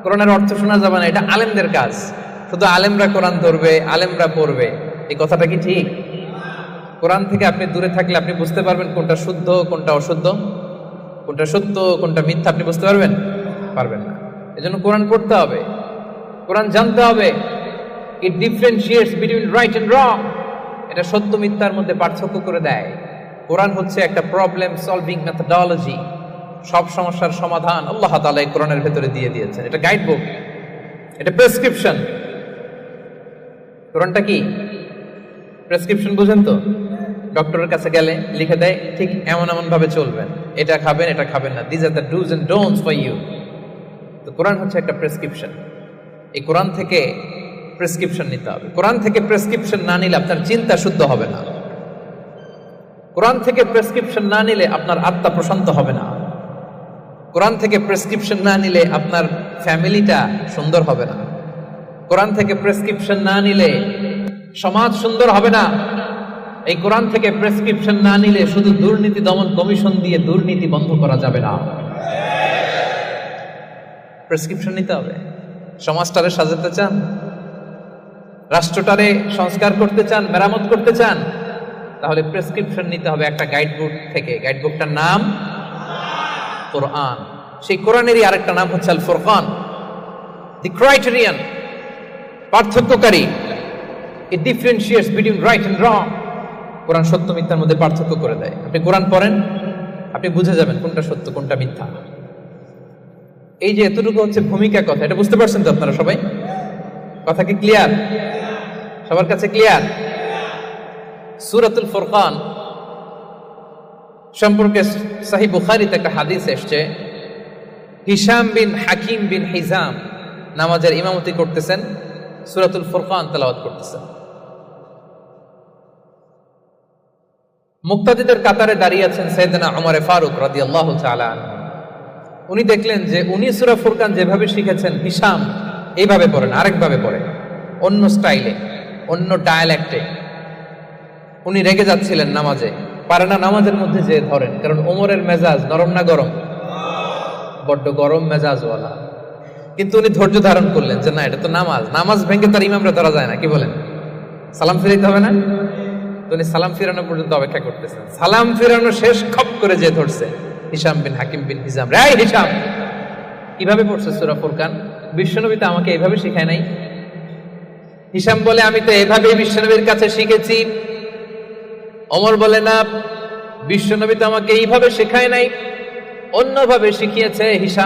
কোরআনের অর্থ শোনা যাবে না, এটা আলেমদের কাজ। শুধু আলেমরা কোরআন ধরবে, আলেমরা পড়বে, এই কথাটা কি ঠিক? কোরআন থেকে আপনি দূরে থাকলে আপনি বুঝতে পারবেন কোনটা শুদ্ধ কোনটা অশুদ্ধ, কোনটা সত্য কোনটা মিথ্যা, আপনি বুঝতে পারবেন? পারবেন না। এজন্য কোরআন পড়তে হবে, কোরআন জানতে হবে। It differentiates between right and wrong, এটা সত্য মিথ্যার মধ্যে পার্থক্য করে দেয়। কোরআন হচ্ছে একটা প্রবলেম সলভিং মেথডোলজি, সব সমস্যার সমাধান আল্লাহ তাআলা এই কোরআনের ভেতরে দিয়ে দিয়েছেন। এটা গাইড বুক, এটা প্রেসক্রিপশন। কোরআনটা কি প্রেসক্রিপশন, বুঝেন তো? ডক্টরের কাছে গেলে লিখে দেয় ঠিক এমন এমন ভাবে চলবেন, এটা খাবেন এটা খাবেন না, this are the dos and don'ts for you. তো কোরআন হচ্ছে একটা প্রেসক্রিপশন। এই কোরআন থেকে প্রেসক্রিপশন নিতে হবে। কোরআন থেকে প্রেসক্রিপশন না নিলে আপনার চিন্তা শুদ্ধ হবে না। কোরআন থেকে প্রেসক্রিপশন না নিলে আপনার আত্মা প্রশান্ত হবে না। কোরআন থেকে প্রেসক্রিপশন না নিলে আপনার ফ্যামিলিটা সুন্দর হবে না। কোরআন থেকে প্রেসক্রিপশন না নিলে সমাজ সুন্দর হবে না। এই কোরআন থেকে প্রেসক্রিপশন না নিলে শুধু দুর্নীতি দমন কমিশন দিয়ে দুর্নীতি বন্ধ করা যাবে না। প্রেসক্রিপশন নিতে হবে। সমাজটারে সাজাতে চান, রাষ্ট্রটারে সংস্কার করতে চান, মেরামত করতে চান, তাহলে প্রেসক্রিপশন নিতে হবে একটা গাইডবুক থেকে। গাইডবুকটার নাম কোরআন। সেই কোরআনেরই আরেকটা নাম হচ্ছে আল ফুরকান, দি ক্রাইটেরিয়ান, পার্থক্যকারী। It differentiates between right and wrong. Quran সত্য মিথ্যার মধ্যে পার্থক্য করে দেয়। আপনি কোরআন পড়েন, আপনি বুঝে যাবেন কোনটা সত্য কোনটা মিথ্যা। এই যে এতটুকু হচ্ছে ভূমিকা কথা, এটা বুঝতে পারছেন তো আপনারা সবাই? কথা কি ক্লিয়ার? সবার কাছে ক্লিয়ার? সূরাতুল ফুরকান সম্পর্কে সহিহ বুখারীতে একটা হাদিস এসেছে। হিশাম বিন হাকিম বিন হিজাম নামাজের ইমামতি করতেছেন, সূরাতুল ফুরকান তেলাওয়াত করতেছেন। মুক্তাদিদের কাতারে দাঁড়িয়ে আছেন সাইয়েদনা ওমর ফারুক রাদিয়াল্লাহু তাআলা আনহু। উনি দেখলেন যে উনি সূরা ফুরকান যেভাবে শিখেছেন হিশাম এইভাবে পড়েন, আরেকভাবে পড়েন, অন্য স্টাইলে, অন্য ডায়ালেক্টে। উনি রেগে যাচ্ছিলেন নামাজে, পারে না নামাজের মধ্যে যে ধরেন, কারণ ওমরের মেজাজ নরম না গরম? বড্ড গরম মেজাজওয়ালা। কিন্তু উনি ধৈর্য ধারণ করলেন যে না, এটা তো নামাজ, নামাজ ভেঙে তার ইমামরা ধরা যায় না, কি বলেন? সালাম ফিরাইতে হবে না? তো উনি সালাম ফিরানো পর্যন্ত অপেক্ষা করতেছেন। সালাম ফিরানো শেষ, খপ করে যে ধরছে হিশাম বিন হাকিম বিন হিজাম। রে হিশাম, কিভাবে পড়ছে সূরা ফুরকান? বিশ্বনবী তো আমাকে এইভাবে শিখায় নাই। হিশাম বলে আমি তো এভাবেই বিশ্বনবীর কাছে শিখেছি। ওমর বলে না, বিশ্বনবী তো আমাকে এইভাবে শেখায় নাই, অন্যভাবে শিখিয়েছে। হিশাম